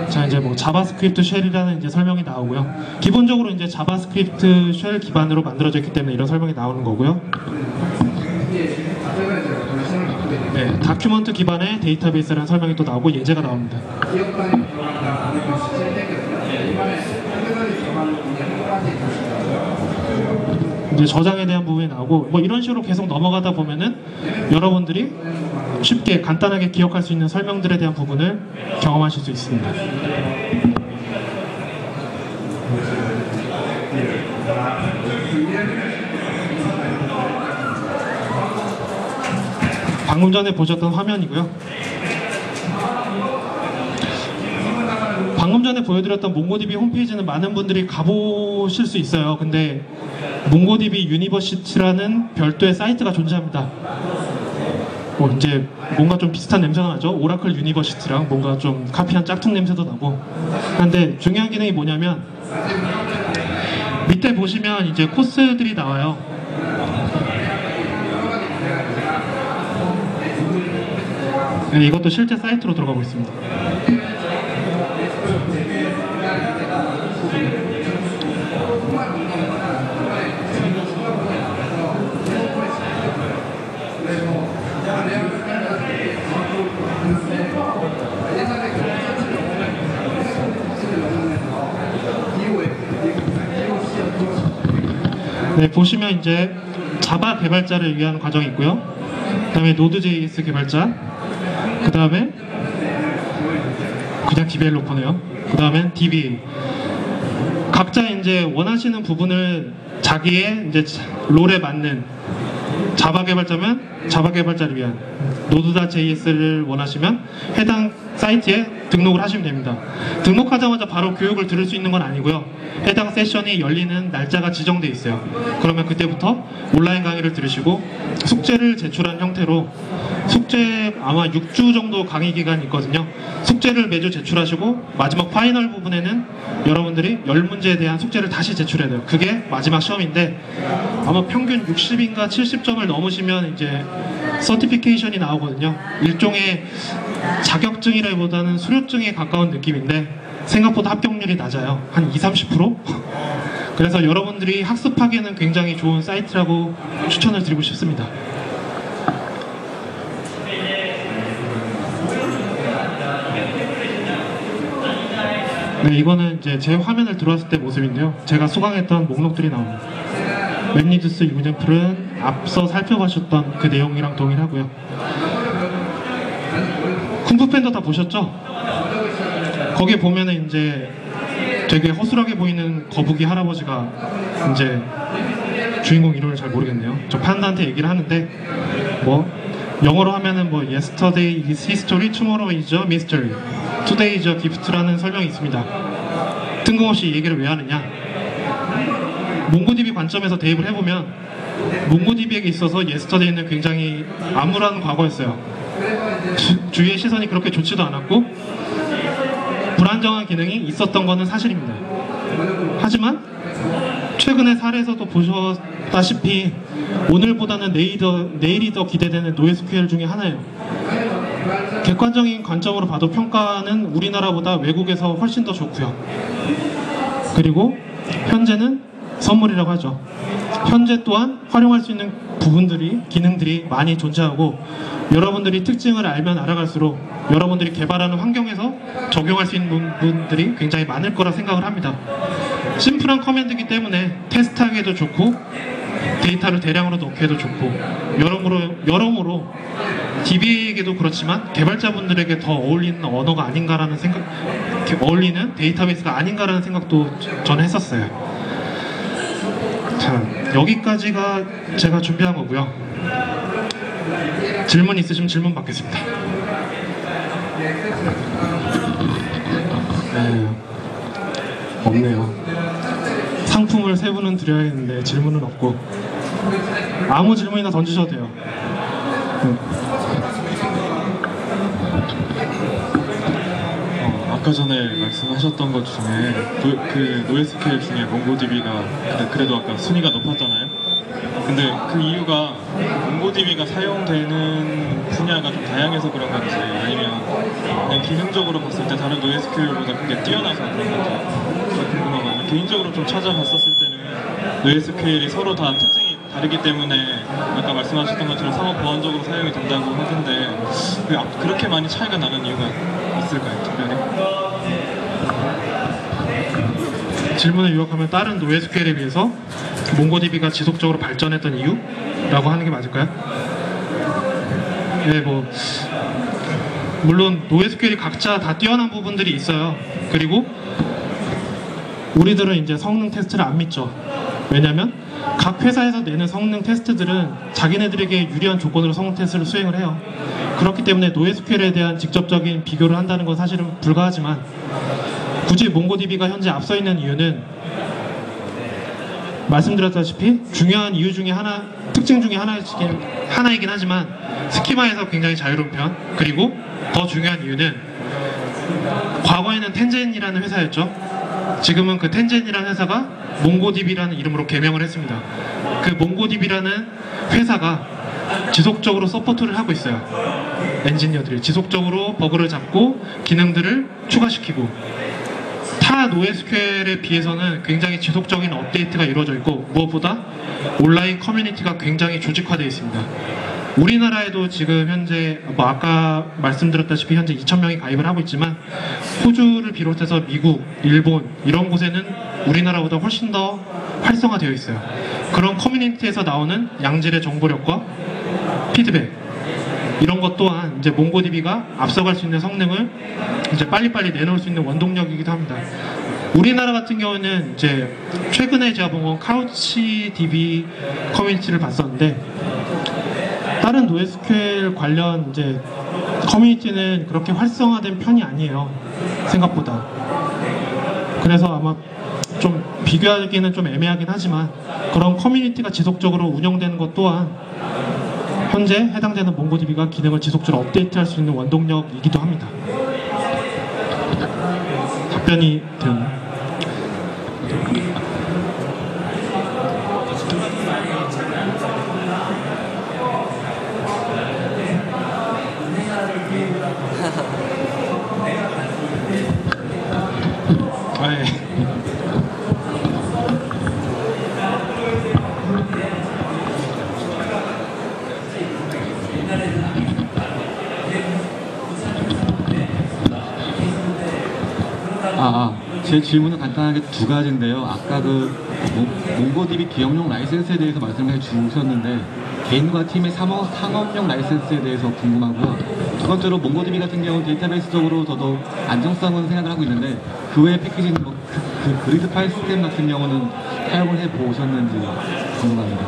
자, 이제 뭐 자바스크립트 쉘이라는 이제 설명이 나오고요. 기본적으로 이제 자바스크립트 쉘 기반으로 만들어져 있기 때문에 이런 설명이 나오는 거고요. 네, 다큐먼트 기반의 데이터베이스라는 설명이 또 나오고 예제가 나옵니다. 이제 저장에 대한 부분이 나오고 뭐 이런 식으로 계속 넘어가다 보면은 여러분들이 쉽게 간단하게 기억할 수 있는 설명들에 대한 부분을 경험하실 수 있습니다. 방금 전에 보셨던 화면이고요. 방금 전에 보여드렸던 몽고DB 홈페이지는 많은 분들이 가보실 수 있어요. 근데 몽고DB 유니버시티라는 별도의 사이트가 존재합니다. 이제 뭔가 좀 비슷한 냄새가 나죠? 오라클 유니버시티랑 뭔가 좀 카피한 짝퉁 냄새도 나고. 근데 중요한 기능이 뭐냐면 밑에 보시면 이제 코스들이 나와요. 네, 이것도 실제 사이트로 들어가고 있습니다. 네, 보시면 이제 자바 개발자를 위한 과정이 있고요. 그 다음에 노드.js 개발자, 그 다음에 그냥 디벨로퍼네요. 그 다음엔 DBA. 각자 이제 원하시는 부분을 자기의 이제 롤에 맞는, 자바 개발자면 자바 개발자를 위한, 노드.js를 원하시면 해당 사이트에 등록을 하시면 됩니다. 등록하자마자 바로 교육을 들을 수 있는 건 아니고요. 해당 세션이 열리는 날짜가 지정되어 있어요. 그러면 그때부터 온라인 강의를 들으시고 숙제를 제출한 형태로, 숙제 아마 6주 정도 강의 기간이 있거든요. 숙제를 매주 제출하시고 마지막 파이널 부분에는 여러분들이 10문제에 대한 숙제를 다시 제출해야 돼요. 그게 마지막 시험인데 아마 평균 60인가 70점을 넘으시면 이제 서티피케이션이 나오거든요. 일종의 자격증이라기보다는 수료증에 가까운 느낌인데 생각보다 합격률이 낮아요. 한 20-30%? 그래서 여러분들이 학습하기에는 굉장히 좋은 사이트라고 추천을 드리고 싶습니다. 네, 이거는 이제 제 화면을 들어왔을 때 모습인데요. 제가 수강했던 목록들이 나옵니다. 웹리드스 유젠플은 앞서 살펴보셨던 그 내용이랑 동일하고요. 쿵푸팬더 다 보셨죠? 거기에 보면은 이제 되게 허술하게 보이는 거북이 할아버지가 이제 주인공 이름을 잘 모르겠네요. 저 판다한테 얘기를 하는데 뭐 영어로 하면은 뭐 Yesterday is history, tomorrow is a mystery, today is a gift라는 설명이 있습니다. 뜬금없이 이 얘기를 왜 하느냐? 몽고DB 관점에서 대입을 해보면 몽고DB에게 있어서 Yesterday는 굉장히 암울한 과거였어요. 주위의 시선이 그렇게 좋지도 않았고 불안정한 기능이 있었던 것은 사실입니다. 하지만 최근의 사례에서도 보셨다시피 오늘보다는 내일이 더 기대되는 NoSQL 중에 하나예요. 객관적인 관점으로 봐도 평가는 우리나라보다 외국에서 훨씬 더 좋고요. 그리고 현재는 선물이라고 하죠. 현재 또한 활용할 수 있는 부분들이, 기능들이 많이 존재하고 여러분들이 특징을 알면 알아갈수록 여러분들이 개발하는 환경에서 적용할 수 있는 부분들이 굉장히 많을 거라 생각을 합니다. 심플한 커맨드이기 때문에 테스트하기에도 좋고 데이터를 대량으로 넣기에도 좋고 여러모로 DBA에게도 그렇지만 개발자분들에게 더 어울리는 언어가 아닌가라는 생각, 어울리는 데이터베이스가 아닌가라는 생각도 저는 했었어요. 자, 여기까지가 제가 준비한 거고요. 질문 있으시면 질문 받겠습니다. 네, 없네요. 상품을 3분은 드려야겠는데 질문은 없고 아무 질문이나 던지셔도 돼요. 아까 전에 말씀하셨던 것 중에 그 NoSQL 중에 몽고DB가 그래도 아까 순위가 높았잖아요. 근데 그 이유가 몽고DB가 사용되는 분야가 좀 다양해서 그런 건지 아니면 그냥 기능적으로 봤을 때 다른 NoSQL보다 그게 뛰어나서 그런 건지 궁금하거든요. 개인적으로 좀 찾아봤었을 때는 NoSQL이 서로 다 특징이 다르기 때문에 아까 말씀하셨던 것처럼 상호 보완적으로 사용이 된다고 하던데 왜 그렇게 많이 차이가 나는 이유가 있을까요, 특별히? 질문을 요약하면 다른 NoSQL에 비해서 몽고DB가 지속적으로 발전했던 이유라고 하는 게 맞을까요? 네, 뭐 물론 NoSQL이 각자 다 뛰어난 부분들이 있어요. 그리고 우리들은 이제 성능 테스트를 안 믿죠. 왜냐면 각 회사에서 내는 성능 테스트들은 자기네들에게 유리한 조건으로 성능 테스트를 수행을 해요. 그렇기 때문에 NoSQL에 대한 직접적인 비교를 한다는 건 사실은 불가하지만 굳이 몽고DB가 현재 앞서 있는 이유는 말씀드렸다시피 중요한 이유 중에 하나, 특징 중에 하나이긴 하지만 스키마에서 굉장히 자유로운 편, 그리고 더 중요한 이유는 과거에는 텐젠이라는 회사였죠. 지금은 그 텐젠이라는 회사가 몽고DB라는 이름으로 개명을 했습니다. 그 몽고DB라는 회사가 지속적으로 서포트를 하고 있어요. 엔지니어들이 지속적으로 버그를 잡고 기능들을 추가시키고 타 NoSQL에 비해서는 굉장히 지속적인 업데이트가 이루어져 있고 무엇보다 온라인 커뮤니티가 굉장히 조직화되어 있습니다. 우리나라에도 지금 현재 뭐 아까 말씀드렸다시피 현재 2,000명이 가입을 하고 있지만 호주를 비롯해서 미국, 일본 이런 곳에는 우리나라보다 훨씬 더 활성화되어 있어요. 그런 커뮤니티에서 나오는 양질의 정보력과 피드백 이런 것 또한 이제 몽고DB가 앞서갈 수 있는 성능을 이제 빨리빨리 내놓을 수 있는 원동력이기도 합니다. 우리나라 같은 경우는 이제 최근에 제가 본 건 카우치DB 커뮤니티를 봤었는데 다른 NoSQL 관련 이제 커뮤니티는 그렇게 활성화된 편이 아니에요. 생각보다. 그래서 아마 좀 비교하기는 좀 애매하긴 하지만 그런 커뮤니티가 지속적으로 운영되는 것 또한 현재 해당되는 몽고DB가 기능을 지속적으로 업데이트할 수 있는 원동력이기도 합니다. 답변이 되었나요? 제 질문은 간단하게 두 가지인데요. 아까 그 몽고DB 기업용 라이센스에 대해서 말씀해 주셨는데 개인과 팀의 상업용 라이센스에 대해서 궁금하고요. 두 번째로 몽고DB 같은 경우는 데이터베이스적으로 더더욱 안정성은 생각을 하고 있는데 그 외의 패키지는 그 그리드 파일 시스템 같은 경우는 사용을 해보셨는지 궁금합니다.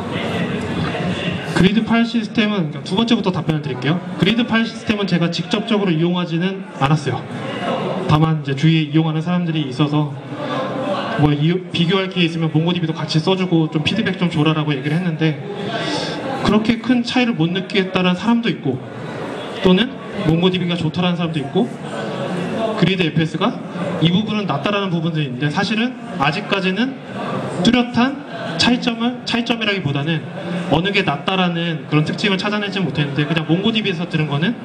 그리드 파일 시스템은 두 번째부터 답변을 드릴게요. 그리드 파일 시스템은 제가 직접적으로 이용하지는 않았어요. 다만 이제 주위에 이용하는 사람들이 있어서 뭐 비교할 게 있으면 몽고DB도 같이 써주고 좀 피드백 좀 줘라라고 얘기를 했는데 그렇게 큰 차이를 못 느끼겠다는 사람도 있고 또는 몽고DB가 좋다라는 사람도 있고 그리드 FS가 이 부분은 낫다라는 부분들이 있는데 사실은 아직까지는 뚜렷한 차이점이라기보다는 어느 게 낫다라는 그런 특징을 찾아내지 못했는데 그냥 몽고DB에서 들은 거는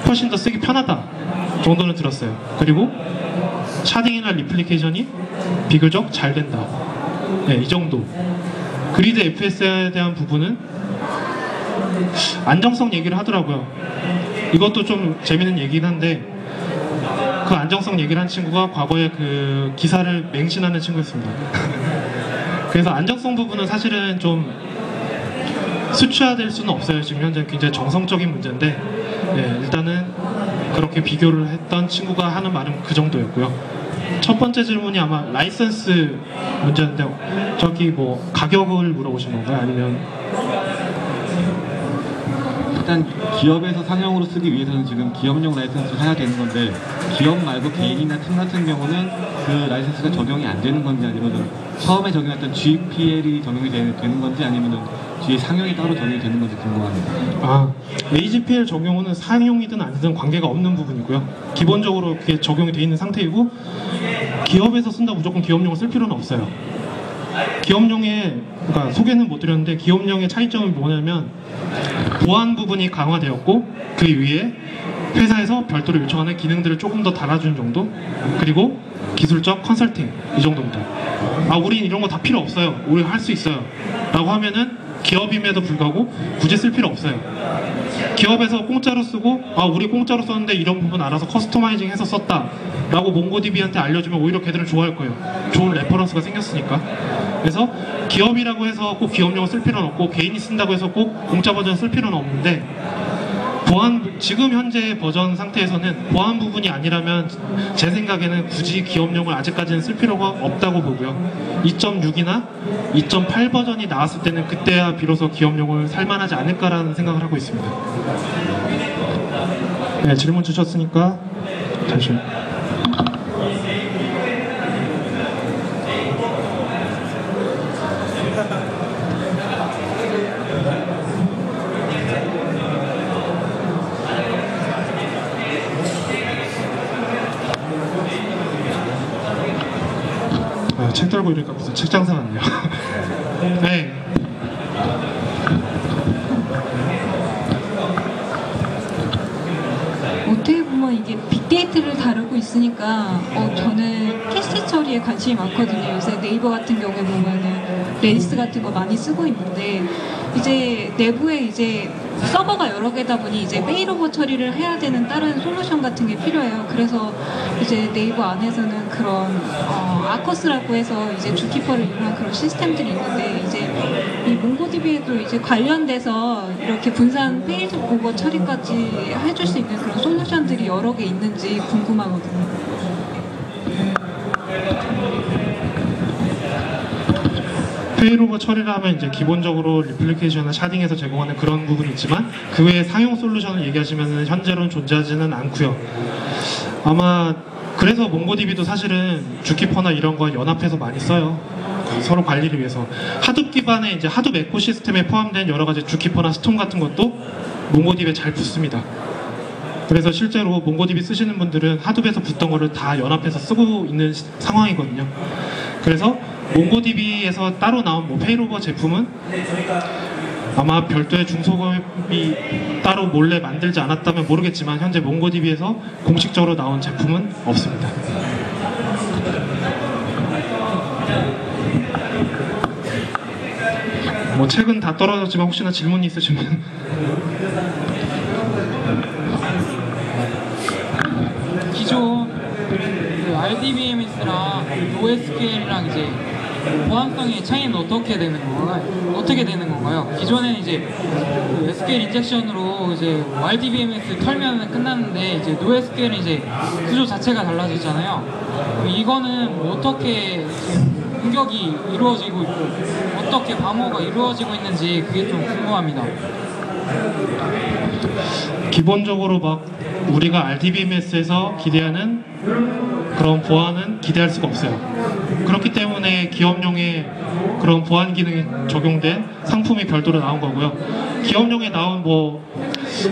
훨씬 더 쓰기 편하다 정도는 들었어요. 그리고 샤딩이나 리플리케이션이 비교적 잘 된다. 네, 이 정도. 그리드 FS에 대한 부분은 안정성 얘기를 하더라고요. 이것도 좀 재밌는 얘기긴 한데 그 안정성 얘기를 한 친구가 과거에 그 기사를 맹신하는 친구였습니다. 그래서 안정성 부분은 사실은 좀 수치화될 수는 없어요. 지금 현재 굉장히 정성적인 문제인데 네, 일단은 그렇게 비교를 했던 친구가 하는 말은 그 정도였고요. 첫 번째 질문이 아마 라이선스 문제인데 저기 뭐 가격을 물어보신 건가요? 아니면 일단 기업에서 상용으로 쓰기 위해서는 지금 기업용 라이선스를 사야 되는 건데 기업 말고 개인이나 팀 같은 경우는 그 라이선스가 적용이 안 되는 건지 아니면 처음에 적용했던 GPL이 적용이 되는 건지 아니면 뒤에 상용이 따로 적용이 되는 건지 궁금합니다. AGPL 적용은 상용이든 아니든 관계가 없는 부분이고요. 기본적으로 그게 적용이 되어 있는 상태이고 기업에서 쓴다고 무조건 기업용을 쓸 필요는 없어요. 기업용의 그러니까 소개는 못 드렸는데 기업용의 차이점이 뭐냐면 보안 부분이 강화되었고 그 위에 회사에서 별도로 요청하는 기능들을 조금 더 달아주는 정도, 그리고 기술적 컨설팅 이 정도입니다. 아, 우린 이런 거 다 필요 없어요, 우리 할 수 있어요 라고 하면은 기업임에도 불구하고 굳이 쓸 필요 없어요. 기업에서 공짜로 쓰고 아, 우리 공짜로 썼는데 이런 부분 알아서 커스터마이징 해서 썼다 라고 몽고DB한테 알려주면 오히려 걔들은 좋아할 거예요. 좋은 레퍼런스가 생겼으니까. 그래서 기업이라고 해서 꼭 기업용을 쓸 필요는 없고 개인이 쓴다고 해서 꼭 공짜 버전 쓸 필요는 없는데, 지금 현재 버전 상태에서는 보안 부분이 아니라면 제 생각에는 굳이 기업용을 아직까지는 쓸 필요가 없다고 보고요. 2.6이나 2.8 버전이 나왔을 때는 그때야 비로소 기업용을 살만하지 않을까라는 생각을 하고 있습니다. 네, 질문 주셨으니까 잠시만요. 책 들고 이러니까 무슨 책 장사 같네요. 네. 어떻게 보면 이게 빅데이터를 다루고 있으니까 저는 캐시 처리에 관심이 많거든요. 요새 네이버 같은 경우에 보면은 레이스 같은 거 많이 쓰고 있는데, 이제 내부에 이제 서버가 여러 개다 보니 이제 페일오버 처리를 해야 되는 다른 솔루션 같은 게 필요해요. 그래서 이제 네이버 안에서는 그런 아커스라고 해서 이제 주키퍼를 이용한 그런 시스템들이 있는데, 이제 이 몽고DB에도 이제 관련돼서 이렇게 분산 페일오버 처리까지 해줄 수 있는 그런 솔루션들이 여러 개 있는지 궁금하거든요. 페일오버 처리를 하면 이제 기본적으로 리플리케이션이나 샤딩에서 제공하는 그런 부분이 있지만 그 외에 상용 솔루션을 얘기하시면 현재로는 존재하지는 않고요. 아마 그래서 몽고DB도 사실은 주키퍼나 이런 거 연합해서 많이 써요. 서로 관리를 위해서. 하둡 기반의 이제 하둡 에코시스템에 포함된 여러 가지 주키퍼나 스톰 같은 것도 몽고DB에 잘 붙습니다. 그래서 실제로 몽고DB 쓰시는 분들은 하둡에서 붙던 거를 다 연합해서 쓰고 있는 상황이거든요. 그래서 몽고DB에서 따로 나온 페일오버 제품은 아마 별도의 중소기업이 따로 몰래 만들지 않았다면 모르겠지만 현재 몽고DB에서 공식적으로 나온 제품은 없습니다. 뭐 책은 다 떨어졌지만 혹시나 질문이 있으시면 기존 그 RDBMS랑 NoSQL이랑 이제 보안성의 차이는 어떻게 되는 건가요? 기존에는 이제 그 SQL 인젝션으로 이제 RDBMS 털면 끝났는데, 이제 NoSQL은 이제 구조 자체가 달라졌잖아요. 이거는 어떻게 공격이 이루어지고 있고 어떻게 방어가 이루어지고 있는지 그게 좀 궁금합니다. 기본적으로 막 우리가 RDBMS에서 기대하는 그런 보안은 기대할 수가 없어요. 그렇기 때문에 기업용에 그런 보안 기능이 적용된 상품이 별도로 나온 거고요. 기업용에 나온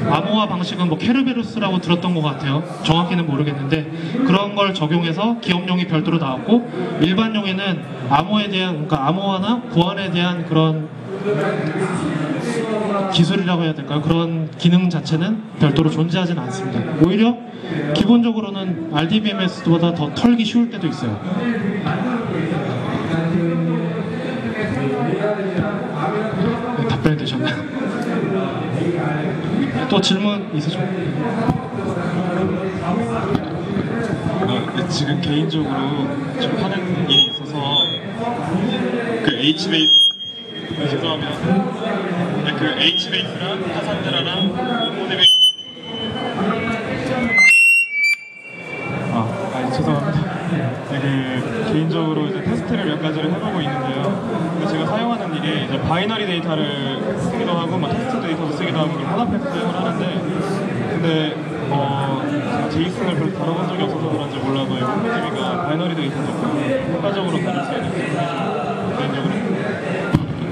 암호화 방식은 케르베로스라고 들었던 것 같아요. 정확히는 모르겠는데 그런 걸 적용해서 기업용이 별도로 나왔고, 일반용에는 그러니까 암호화나 보안에 대한 그런 기술이라고 해야 될까요? 그런 기능 자체는 별도로 존재하지는 않습니다. 오히려 기본적으로는 RDBMS보다 더 털기 쉬울 때도 있어요. 네, 답변이 되셨나요? 또 질문 있으시죠? 지금 개인적으로 좀 하는 일이 있어서 그 H베이스, 죄송합니다. 그 H베이스랑 카산드라랑 몽고DB 죄송합니다. 그 개인적으로 이제 테스트를 몇 가지를 해보고 있는데요. 제가 사용하는 일이 이제 바이너리 데이터를 쓰기도 하고 테스트 데이터도 쓰기도 하고 혼합해서 사용을 하는데, 근데 제가 제이슨을 별로 다뤄본 적이 없어서 그런지 몰라도 몽고DB가 바이너리 데이터도 효과적으로 다룰 수 있는 개인적으로.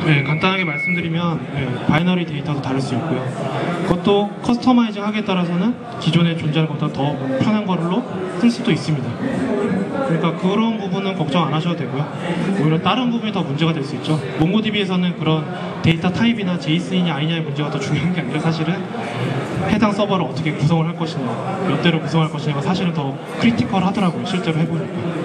네, 간단하게 말씀드리면 바이너리 데이터도 다를 수 있고요. 그것도 커스터마이징 하기에 따라서는 기존에 존재하는 것보다 더 편한 걸로 쓸 수도 있습니다. 그러니까 그런 부분은 걱정 안 하셔도 되고요. 오히려 다른 부분이 더 문제가 될 수 있죠. 몽고DB에서는 그런 데이터 타입이나 제이슨이냐 아니냐의 문제가 더 중요한 게 아니라 사실은 해당 서버를 어떻게 구성을 할 것이냐, 몇 대로 구성할 것이냐가 사실은 더 크리티컬 하더라고요. 실제로 해보니까.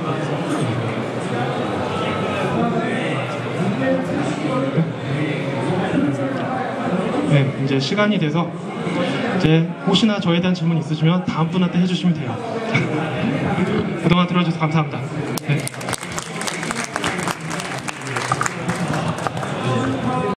네, 이제 시간이 돼서 이제 혹시나 저에 대한 질문 있으시면 다음 분한테 해주시면 돼요. 그동안 들어주셔서 감사합니다.